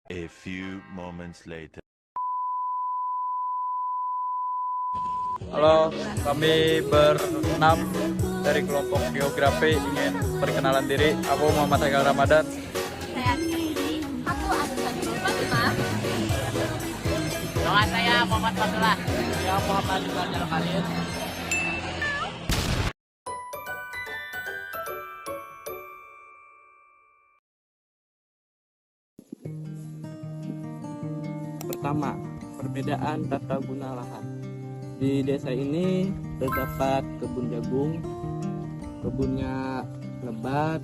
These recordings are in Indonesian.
A few moments later. Halo, kami berenam dari kelompok geografi ingin perkenalan diri. Aku Muhammad Haikal Ramadan. Saya Titi. Aku Azizatul Fatimah. Nama saya Muhammad Fatullah. Saya Muhammad Ibrahim Khalil. Pertama, perbedaan tata guna lahan. Di desa ini terdapat kebun jagung, kebunnya lebat,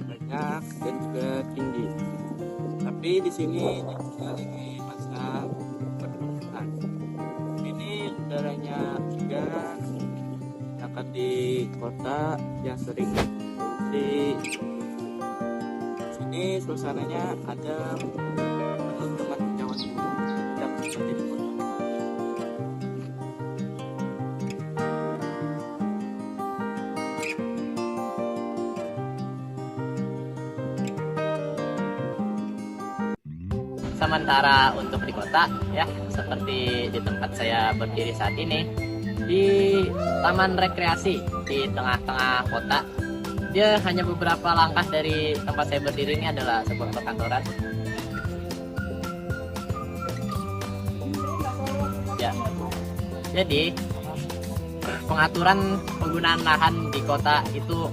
banyak dan juga tinggi. Tapi di sini diselingi masa pertumbuhan. Ini udaranya segar, sedangkan di kota yang sering polusi. Sini suasananya adem, penuh dengan hijauan tidak seperti di kota. Sementara untuk di kota, ya seperti di tempat saya berdiri saat ini, di taman rekreasi di tengah-tengah kota, dia hanya beberapa langkah dari tempat saya berdiri ini adalah sebuah perkantoran. Ya, jadi pengaturan penggunaan lahan di kota itu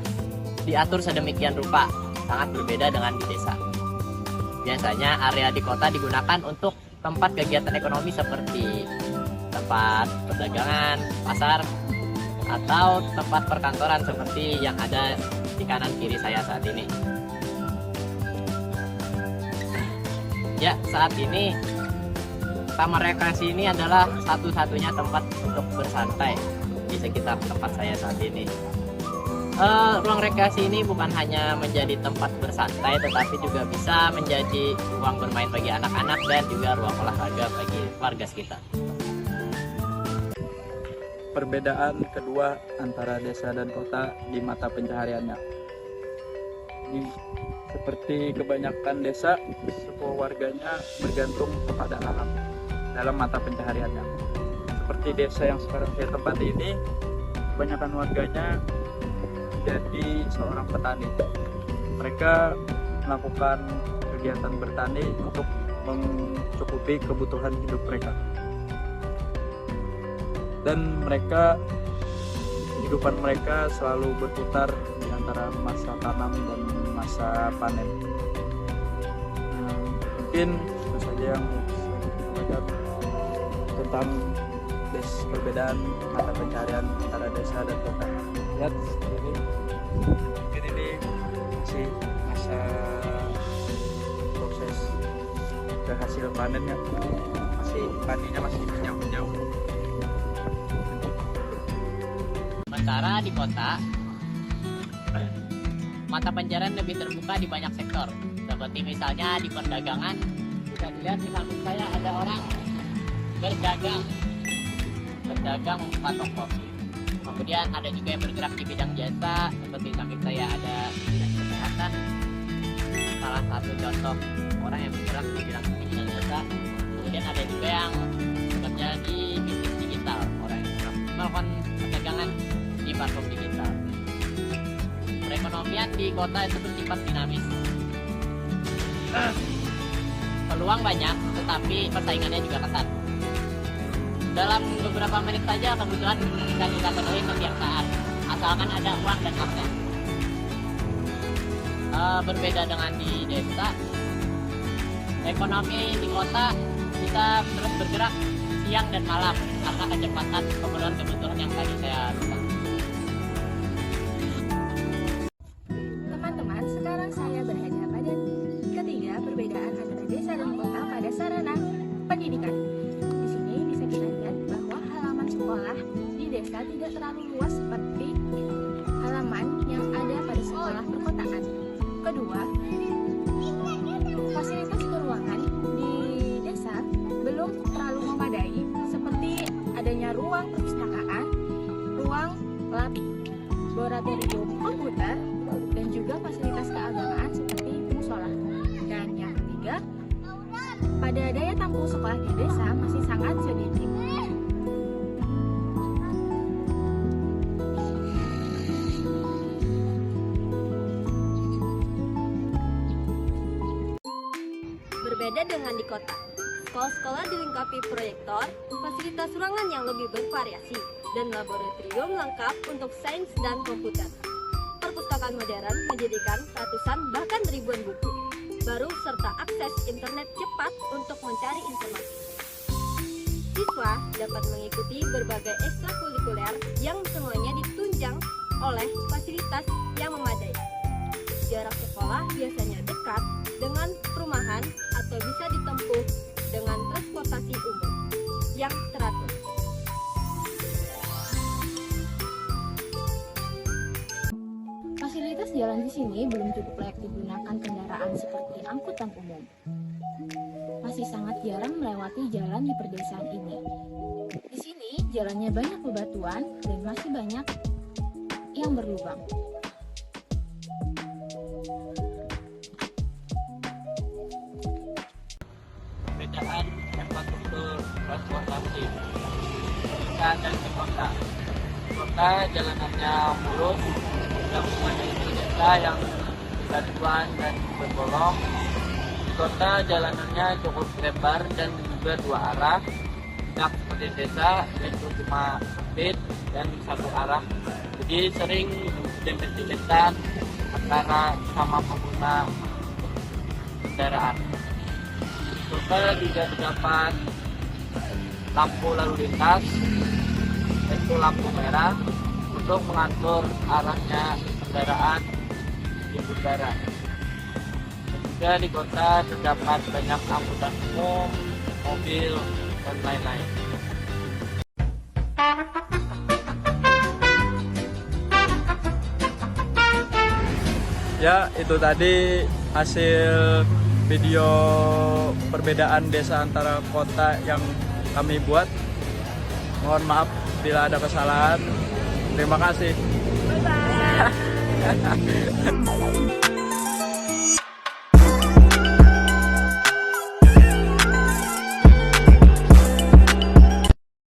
diatur sedemikian rupa, sangat berbeda dengan di desa. Biasanya area di kota digunakan untuk tempat kegiatan ekonomi seperti tempat perdagangan, pasar, atau tempat perkantoran seperti yang ada di kanan kiri saya saat ini. Ya, saat ini taman rekreasi ini adalah satu-satunya tempat untuk bersantai di sekitar tempat saya saat ini. Ruang rekreasi ini bukan hanya menjadi tempat bersantai, tetapi juga bisa menjadi ruang bermain bagi anak-anak dan juga ruang olahraga bagi warga sekitar. Perbedaan kedua antara desa dan kota di mata pencahariannya. Seperti kebanyakan desa, suku warganya bergantung kepada alam dalam mata pencahariannya. Seperti desa yang sekarang saya tempati ini, kebanyakan warganya jadi seorang petani. Mereka melakukan kegiatan bertani untuk mencukupi kebutuhan hidup mereka. Dan kehidupan mereka selalu berputar di antara masa tanam dan masa panen. Mungkin itu saja yang saya sampaikan tentang perbedaan mata pencaharian antara desa dan kota. Lihat ini, mungkin ini masih masa proses ke hasil panennya, padinya masih jauh. Sementara di kota, mata pencaharian lebih terbuka di banyak sektor. Seperti misalnya di perdagangan, bisa dilihat di samping saya ada orang berdagang membuka toko. Kemudian ada juga yang bergerak di bidang jasa, seperti di samping saya ada bidang kesehatan. Salah satu contoh orang yang bergerak di bidang jasa. Kemudian ada juga yang bekerja di bisnis digital, orang yang melakukan perdagangan di platform digital. Perekonomian di kota itu bersifat dinamis. Peluang banyak, tetapi persaingannya juga ketat. Dalam beberapa menit saja kebutuhan bisa kita penuhi setiap saat, asalkan ada uang dan akses. Berbeda dengan di desa, ekonomi di kota bisa terus bergerak siang dan malam karena kecepatan pemenuhan kebutuhan yang tadi saya bilang. Teman-teman, sekarang saya berada pada ketiga perbedaan antara desa dan kota pada sarana pendidikan. Di sini bisa kita lihat bahwa halaman sekolah di desa tidak terlalu luas seperti halaman yang ada pada sekolah perkotaan. Kedua, fasilitas keuangan di desa belum terlalu memadai, seperti adanya ruang perpustakaan, ruang lab, laboratorium komputer, dan juga fasilitas keagamaan seperti musola. Dan yang ketiga, pada daya tampung sekolah di desa masih sangat sedikit. Berbeda dengan di kota, sekolah-sekolah dilengkapi proyektor, fasilitas ruangan yang lebih bervariasi, dan laboratorium lengkap untuk sains dan komputer. Perpustakaan modern menyediakan ratusan bahkan ribuan buku baru serta akses internet cepat untuk mencari informasi. Siswa dapat mengikuti berbagai ekstrakurikuler yang semuanya ditunjang oleh fasilitas yang memadai. Jarak sekolah biasanya dekat dengan perumahan atau bisa ditempuh dengan transportasi umum yang teratur. Fasilitas jalan di sini belum cukup layak digunakan kendaraan seperti angkutan umum. Masih sangat jarang melewati jalan di perdesaan ini. Di sini jalannya banyak bebatuan dan masih banyak yang berlubang. Perbedaan infrastruktur transportasi desa dan di kota. Di kota jalanannya mulus, yang memadai desa yang beratuan dan berbolong. Di kota jalanannya cukup lebar dan juga dua arah, tidak seperti desa yaitu cuma sempit dan satu arah. Jadi sering dempet-dempetan antara sama pengguna kendaraan. Kota juga terdapat lampu lalu lintas, yaitu lampu merah untuk mengatur arahnya kendaraan di udara. Dan juga di kota terdapat banyak angkutan umum, mobil, dan lain-lain. Ya, itu tadi hasil video perbedaan desa antara kota yang kami buat. Mohon maaf bila ada kesalahan. Terima kasih. Bye-bye.